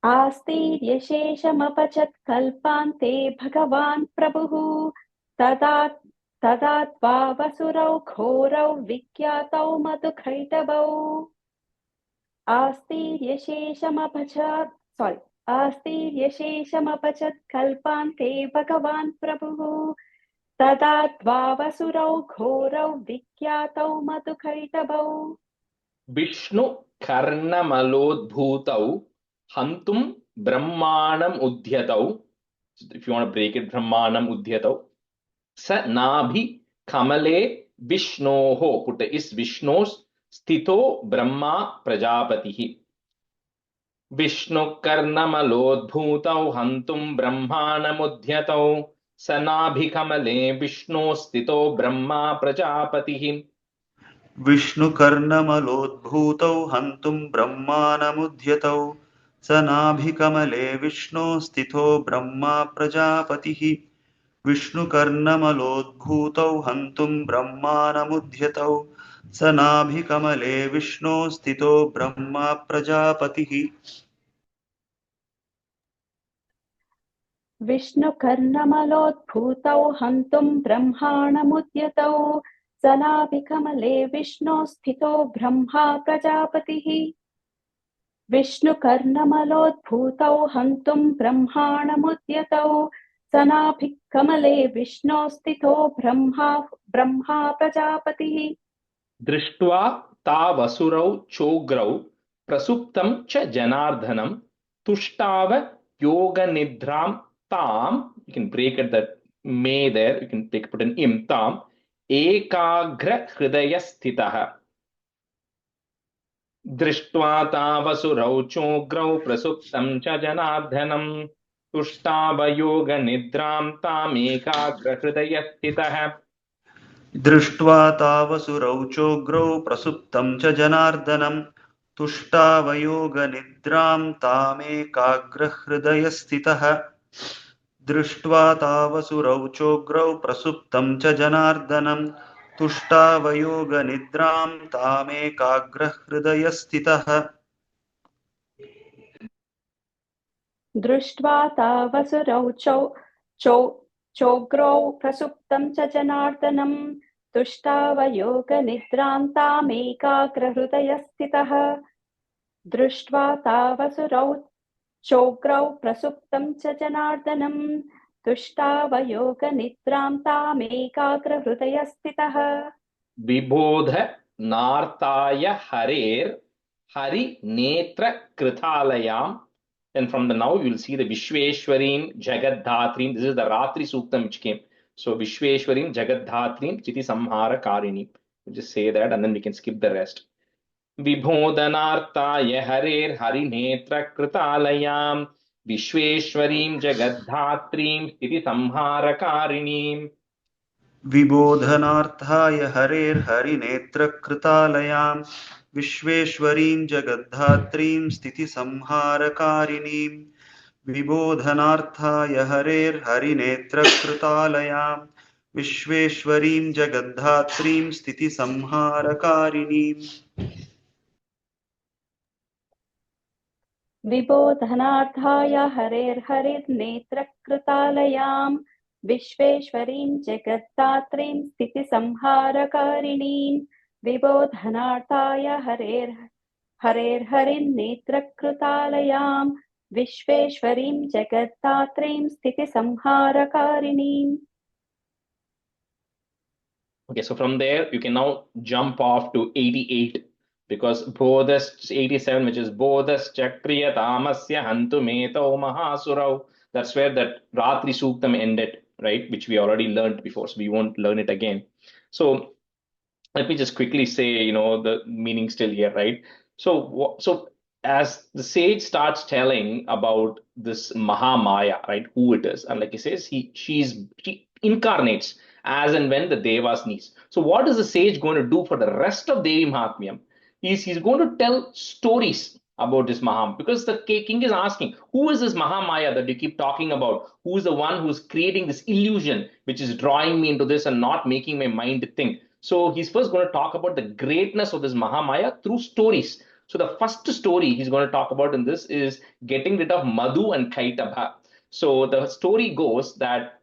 आस्तीर्यशेषमपचत् कल्पान्ते भगवान् प्रभुः तदा द्वावसुरौ घोरौ विख्यातौ मधुकैटभौ आस्तीर्यशेषमपचत् कल्पान्ते भगवान् प्रभुः तदा द्वावसुरौ घोरौ विख्यातौ मधुकैटभौ विष्णु कर्णमलोद्भूतौ हन्तुं ब्रह्माणम् उद्यतौ. If you want to break it, ब्रह्माणम् उद्यतौ स नाभि कमले विष्णोः, put is विष्णोः स्थितो ब्रह्मा प्रजापतिः. विष्णु कर्णमलोद्भूतौ हन्तुं ब्रह्माणमुद्यतौ स नाभि कमले विष्णोः स्थितो ब्रह्मा प्रजापतिः. विष्णुकर्णमलोद्भूतौ हन्तुं ब्रह्माणमुद्यतौ स नाभिकमले विष्णो स्थितो ब्रह्मा प्रजापतिः विष्णुकर्णमलोद्भूतौ हन्तुं ब्रह्माणमुद्यतौ स नाभिकमले विष्णो स्थितो ब्रह्मा प्रजापतिः विष्णुकर्णमलोद्भूतौ हन्तुं ब्रह्माणमुद्यतौ स नाभिकमले विष्णो स्थितो ब्रह्मा प्रजापतिः विष्णुकर्णमलोद्भूतौ हन्तुं ब्रह्माणमुद्यतौ स नाभिकमले विष्णो स्थितो ब्रह्मा प्रजापतिः दृष्ट्वा तावसुरौ चोग्रौ प्रसुप्तं च जनार्दनं तुष्टाव योगनिद्रां ताम. You can break it that may there, you can put an im ताम एकाग्र हृदय स्थितः. दृष्ट्वा तावसुरौ चोग्रौ प्रसुप्तं च जनार्दनं तुष्टाव योगनिद्रां तामेकाग्र हृदय स्थितः. दृष्ट्वा तावसुरौ चोग्रौ प्रसुप्तं च जनार्दनं तुष्टावयोगनिद्रां तामेकाग्रहृदयस्थितः दृष्ट्वा तावसुरौ चोग्रौ प्रसुप्तं च जनार्दनं तुष्टावयोगनिद्रां तामेकाग्रहृदयस्थितः दृष्ट्वा तावसुरौ चोग्रौ प्रसुप्तं च जनार्दनं तुष्टावयोगनिद्रां तामेकाग्रहृदयस्थितः दृष्ट्वा तावसुरौ चोग्रौ प्रसुप्तं च जनार्दनं तुष्टावयोगनिद्रां तामेकाग्रहृदयस्थितः Vibodh नार्ताय हरेर Hari Netra Krithalayam. And from the now you will see the Vishweshwarim Jagadhatrim. This is the Ratri Suktam which came. So Vishweshwarim Jagadhatrim Chiti Samhara Karini. We'll just say that and then we can skip the rest. Vibhodanartaya Harer Hari Netra Kritalayam Vishweshwarim Jagadhatrim Chiti Samhara Karini. विबोधनार्थाय हरेर्हरिनेत्रकृतालयां विश्वेश्वरीं जगद्धात्रीं स्थितिसंहारकारिणीं विबोधनार्थाय हरेर्हरिनेत्रकृतालयां विश्वेश्वरीं जगद्धात्रीं स्थितिसंहारकारिणीम् विबोधनार्थाय हरेर्हरिर्नेत्रकृतालयां विश्वेश्वरीं जगद्धात्रीं स्थितिसंहारकारिणीं विबोधनार्थाय हरेर्हरिर्नेत्रकृतालयां विश्वेश्वरीं जगद्धात्रीं स्थितिसंहारकारिणीम्. Okay, so from there you can now jump off to 88 because Bodhas 87, which is Bodhas Chakriya Tamasya Hantu Meto Mahasurau. That's where that Ratri Suktam ended, right? Which we already learned before, so we won't learn it again. So let me just quickly say, the meaning still here, right? So as the sage starts telling about this Mahamaya, right, who it is, and like he says, she incarnates as and when the Devas needs. So what is the sage going to do for the rest of Devi Mahatmyam? He's going to tell stories about this Maham, because the king is asking, who is this Mahamaya that you keep talking about? Who is the one who's creating this illusion, which is drawing me into this and not making my mind think? So he's first going to talk about the greatness of this Mahamaya through stories. So the first story he's going to talk about in this is getting rid of Madhu and Kaitaba. So the story goes that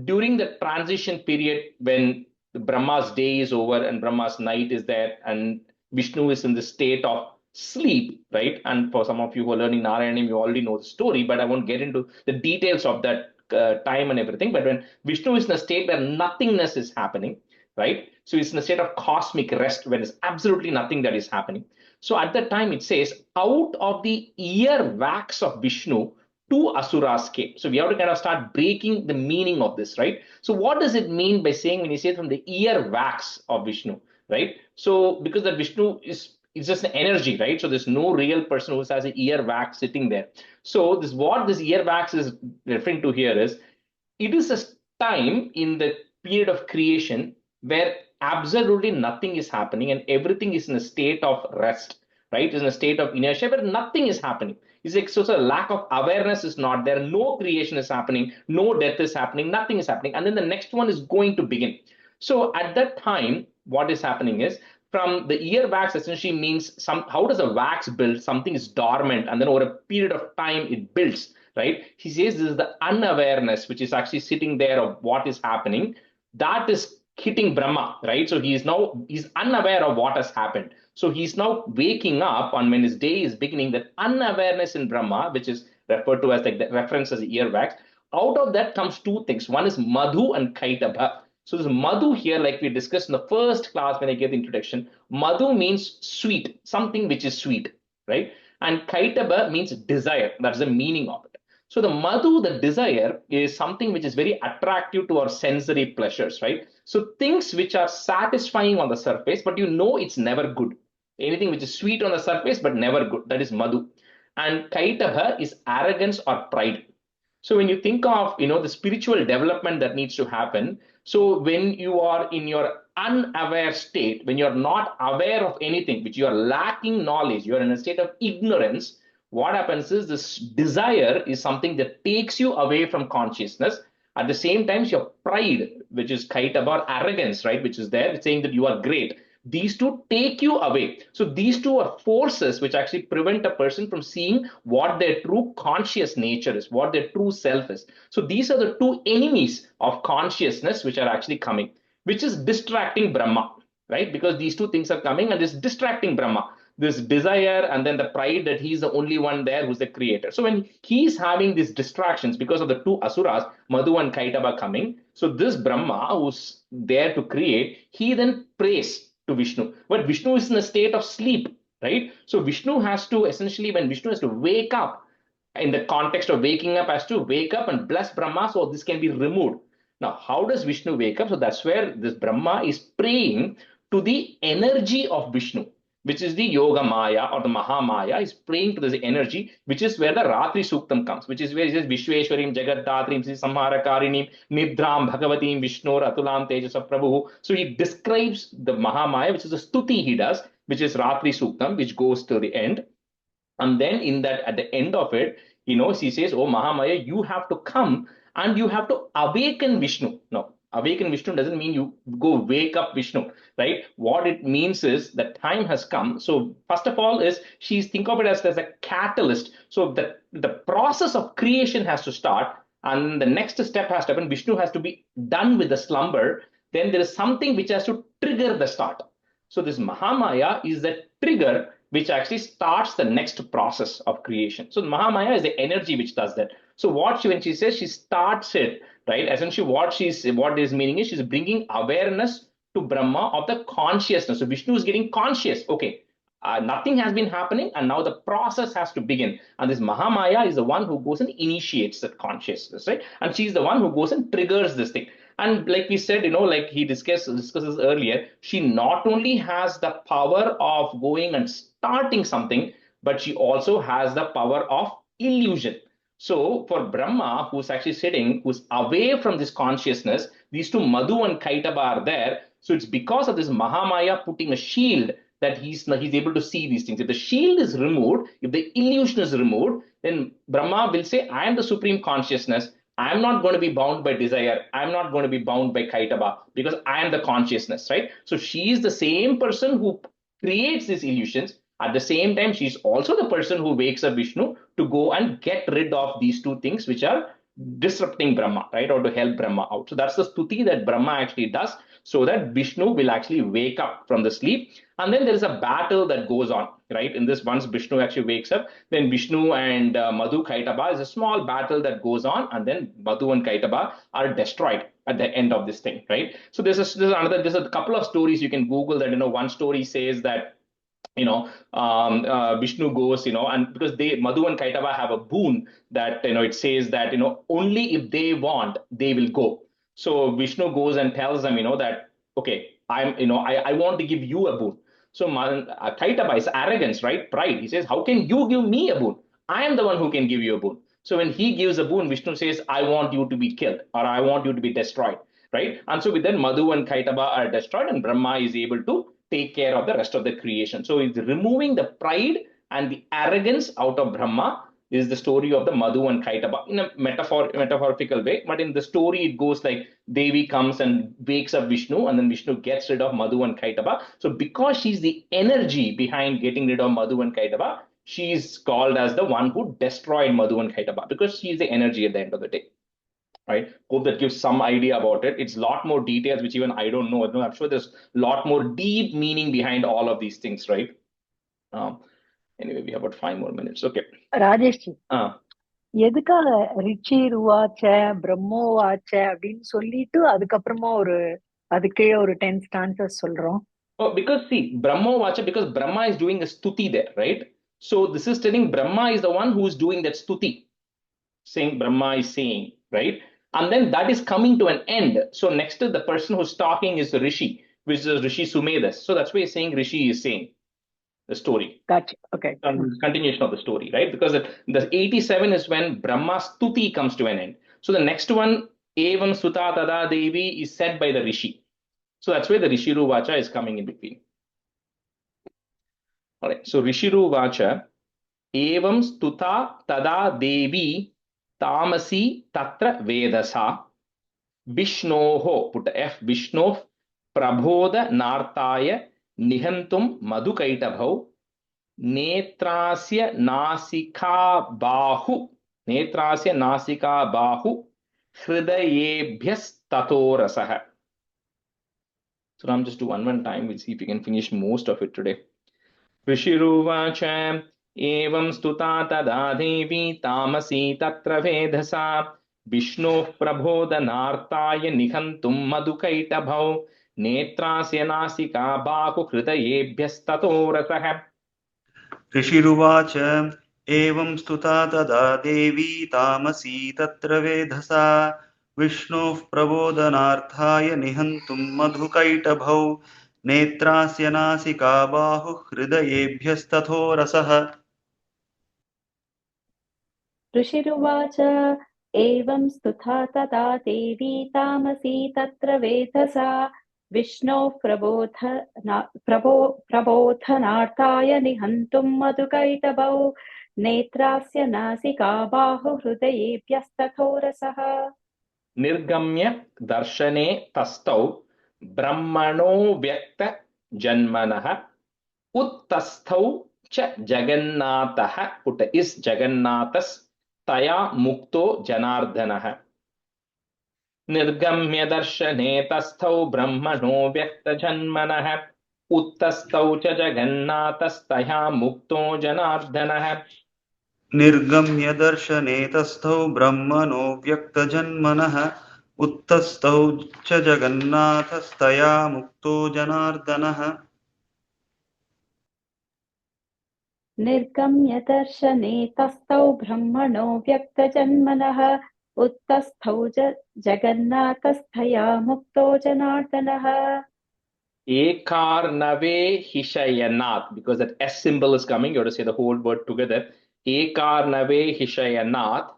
during the transition period when Brahma's day is over and Brahma's night is there and Vishnu is in the state of sleep, right? And for some of you who are learning Narayanam, you already know the story, but I won't get into the details of that time and everything. But when Vishnu is in a state where nothingness is happening, right? So it's in a state of cosmic rest when there's absolutely nothing that is happening. So at that time, it says, out of the ear wax of Vishnu, two asuras came. So we have to kind of start breaking the meaning of this, right? So what does it mean by saying when you say from the ear wax of Vishnu, right? So because that Vishnu is just an energy, right? So there's no real person who has an ear wax sitting there. So what this ear wax is referring to here is, it is a time in the period of creation where absolutely nothing is happening and everything is in a state of rest, right? It's in a state of inertia where nothing is happening. It's like so a lack of awareness is not there. No creation is happening. No death is happening. Nothing is happening. And then the next one is going to begin. So at that time, what is happening is, from the ear wax essentially means how does a wax build? Something is dormant and then over a period of time it builds, right? He says this is the unawareness which is actually sitting there of what is happening. That is hitting Brahma, right? So he's unaware of what has happened. So he's now waking up on when his day is beginning, that unawareness in Brahma, which is referred to as like the reference as earwax. Out of that comes two things. One is Madhu and Kaitaba. So this Madhu here, like we discussed in the first class when I gave the introduction, Madhu means sweet, something which is sweet, right? And Kaitaba means desire. That's the meaning of it. So the Madhu, the desire, is something which is very attractive to our sensory pleasures, right? So things which are satisfying on the surface, but it's never good. Anything which is sweet on the surface, but never good. That is Madhu. And Kaitaba is arrogance or pride. So when you think of, the spiritual development that needs to happen, so when you are in your unaware state, when you're not aware of anything, which you are lacking knowledge, you're in a state of ignorance, what happens is this desire is something that takes you away from consciousness. At the same time, your pride, which is kaitaba, arrogance, right, which is there, it's saying that you are great. These two take you away. So these two are forces which actually prevent a person from seeing what their true conscious nature is, what their true self is. So these are the two enemies of consciousness which are actually coming, which is distracting Brahma, right? Because these two things are coming and it's distracting Brahma. this desire and then the pride that he's the only one there who's the creator. So when he's having these distractions because of the two asuras, Madhu and Kaitaba coming, so this Brahma who's there to create, he then prays to Vishnu. But Vishnu is in a state of sleep, right? So Vishnu has to essentially, when Vishnu has to wake up, in the context of waking up, has to wake up and bless Brahma, so this can be removed. Now, how does Vishnu wake up? So that's where this Brahma is praying to the energy of Vishnu, which is the Yoga Maya or the Mahamaya, is praying to this energy, which is where the Ratri Suktam comes, which is where it says Vishweshwarim Jagaddatrim Samharakarinim Nidram Bhagavatim Vishnur Atulam Tejasa Prabhu. So he describes the Mahamaya, which is a stuti he does, which is Ratri Suktam, which goes till the end. And then in that, at the end of it, he says, oh Mahamaya, you have to come and you have to awaken Vishnu. No, awaken Vishnu doesn't mean you go wake up Vishnu, right? What it means is that time has come. So first of all is think of it as a catalyst. So the process of creation has to start, and the next step has to happen. Vishnu has to be done with the slumber. Then there is something which has to trigger the start. So this Mahamaya is the trigger which actually starts the next process of creation. So Mahamaya is the energy which does that. So when she says she starts it, right? Essentially, what is meaning is she's bringing awareness to Brahma of the consciousness. So Vishnu is getting conscious. Okay, nothing has been happening, and now the process has to begin. And this Mahamaya is the one who goes and initiates that consciousness, right? And she's the one who goes and triggers this thing. And like we said, like he discusses earlier, she not only has the power of going and starting something, but she also has the power of illusion. So for Brahma, who's actually sitting, who's away from this consciousness, these two Madhu and Kaitaba are there. So it's because of this Mahamaya putting a shield that he's able to see these things. If the shield is removed, if the illusion is removed, then Brahma will say, I am the supreme consciousness. I'm not going to be bound by desire. I'm not going to be bound by Kaitaba because I am the consciousness, right? So she is the same person who creates these illusions. At the same time, she's also the person who wakes up Vishnu to go and get rid of these two things which are disrupting Brahma, right? Or to help Brahma out. So that's the stuti that Brahma actually does, so that Vishnu will actually wake up from the sleep. And then there is a battle that goes on, right? In this, once Vishnu actually wakes up, then Vishnu and Madhu Kaitaba is a small battle that goes on, and then Madhu and Kaitaba are destroyed at the end of this thing, right? So there's a couple of stories you can Google that, one story says that Vishnu goes, and because Madhu and Kaitaba have a boon that, it says that, only if they want, they will go. So Vishnu goes and tells them, that, okay, I want to give you a boon. So Kaitaba is arrogance, right? Pride. He says, how can you give me a boon? I am the one who can give you a boon. So when he gives a boon, Vishnu says, I want you to be killed, or I want you to be destroyed, right? And so with that, Madhu and Kaitaba are destroyed, and Brahma is able to take care of the rest of the creation. So it's removing the pride and the arrogance out of Brahma is the story of the Madhu and Kaitaba in a metaphorical way. But in the story, it goes like Devi comes and wakes up Vishnu, and then Vishnu gets rid of Madhu and Kaitaba. So because she's the energy behind getting rid of Madhu and Kaitaba, she's called as the one who destroyed Madhu and Kaitaba, because she's the energy at the end of the day. Right? Hope that gives some idea about it. It's a lot more details, which even I don't know. I'm sure there's a lot more deep meaning behind all of these things, right? Anyway, we have about 5 more minutes. Okay. Rajesh எதுக்காக rich ருவாச்ச பிரம்மோவாச்ச அப்படின்னு சொல்லிட்டு அதுக்கப்புறமா அதுக்கே ஒரு 10 stanzas சொல்றோம்? Oh, because see, Brahmovacha, because Brahma is doing a stuti there, right? So this is telling Brahma is the one who is doing that stuti, saying Brahma is saying, right? And then that is coming to an end. So next to the person who's talking is the Rishi, which is Rishi Sumedas. So that's why he's saying Rishi is saying the story. Gotcha. Okay. Continuation of the story, right? Because the 87 is when Brahma's stuti comes to an end. So the next one, Evam Suta Tada Devi, is said by the Rishi. So that's where the Rishiru Vacha is coming in between. All right. So Rishiru Vacha, Evam Stuta Tada Devi Tamasi Tatra Vedasa Vishnoho, put F, Vishno Prabodha Nartaya Nihantum Madhukaitabhau Netrasya Nasika Bahu Hridayebhyas Tatorasah. So now I'm just do one time. We'll see if we can finish most of it today. ऋषिरुवाच एवं स्तुता तदा देवी तामसी तत्र वेधसा विष्णोः प्रबोधनार्ताय निहन्तुं मधुकैटभौ नेत्रास्य नासिका बाहुहृदयेभ्यस्ततो रसः ऋषिरुवाच एवं स्तुता तदा देवी तामसी तत्र वेधसा विष्णोः प्रबोधनार्थाय निहन्तुं मधुकैटभौ नेत्रास्य नासिका बाहुहृदयेभ्यस्तथो रसः ऋषिरुवाच एवं स्तुता तदा देवी तामसी तत्र वेधसा विष्णोः प्रबोधनार्थाय निहन्तुं मधुकैटभौ नेत्रास्य नासिका बाहुहृदयेभ्यस्तथो रसः निर्गम्य दर्शने तस्थौ ब्रह्मणो व्यक्त जन्मनः उत्तस्थौ च जगन्नाथः पुट इस् जगन्नाथस्तया मुक्तो जनार्दनः निर्गम्य दर्शने तस्थौ ब्रह्मणो व्यक्तजन्मनः उत्तस्थौ च जगन्नाथस्तया मुक्तो जनार्दनः निर्गम्य दर्शने तस्थौ ब्रह्मणो व्यक्तजन्मनः उत्तस्थौ च जगन्नाथस्तया मुक्तो जनार्दनः निर्गम्य दर्शने तस्थौ ब्रह्मणो व्यक्तजन्मनः उत्तस्थौ जगन्नाथस्थया मुक्तो जनार्दनः Ekarnave Hishayanath, because that S symbol is coming, you have to say the whole word together. Ekarnave Hishayanath,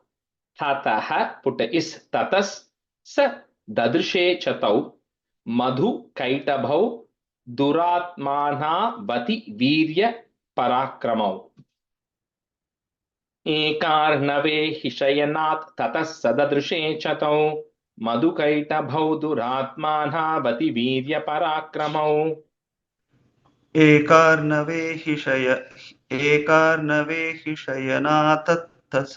Tataha, put is tatas, sa dadrishe chatau, Madhu Kaitabhau, Duratmana Vati Virya Parakramau. Ekarnave Hishayanath, tatas sadadrishe chatau, मधुकैटभौ दुरात्मानः वति वीर्य पराक्रमौ एकार्नवे हि शयनातत्तस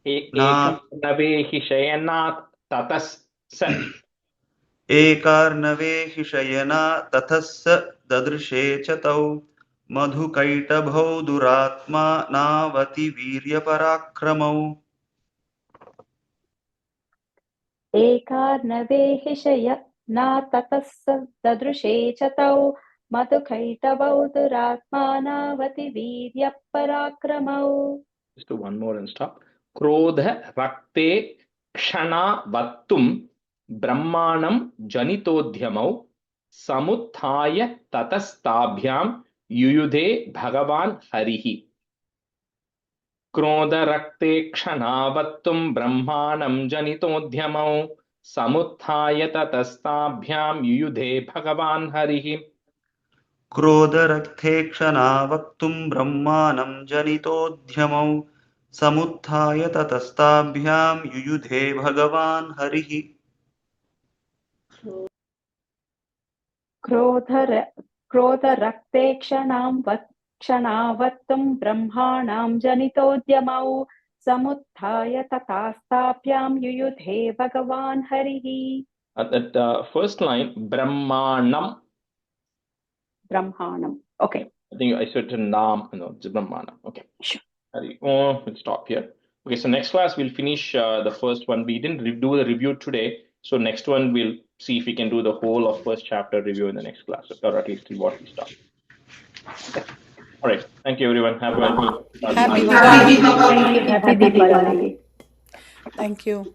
एकार्नवे हि शयनात् ततः स एकार्नवे हि शयना ततः स ददृशे च तौ मधुकैटभौ दुरात्मा नावति वीर्यपराक्रमौ एकार्नवे हि शयनाततः स ददृशे च तौ मधुकैटभौ दुरात्मानावति वीर्यः पराक्रमौ Just do one more and stop. क्रोध रक्ते क्षणावत्तुं ब्रह्माणं जनितोद्यमौ समुत्थाय ततस्ताभ्यां युयुधे भगवान् हरिः क्रोधरक्ते क्षणावत्तुं ब्रह्माणं जनितोद्यमौ समुत्थाय ततस्ताभ्यां युयुधे भगवान् हरिः क्रोधरक्ते क्षणावक्तुं ब्रह्माणं जनितोद्यमौ समुत्थाय ततस्ताभ्यां युयुधे भगवान् हरिः क्रोधरक्ते क्षणावत्तुं ब्रह्माणां जनितोद्यमौ समुत्थाय तथास्ताभ्यां युयुधे भगवान् हरिः That first line, Brahmanam. Brahmanam. Okay. I think I said Nam, no, it's Brahmanam. Okay. Sure. We'll stop here. Okay, so next class we'll finish the first one. We didn't do the review today, so next one we'll see if we can do the whole of first chapter review in the next class, or at least what we start. Okay. All right. Thank you, everyone. Have a Happy Happy Diwali. Thank you.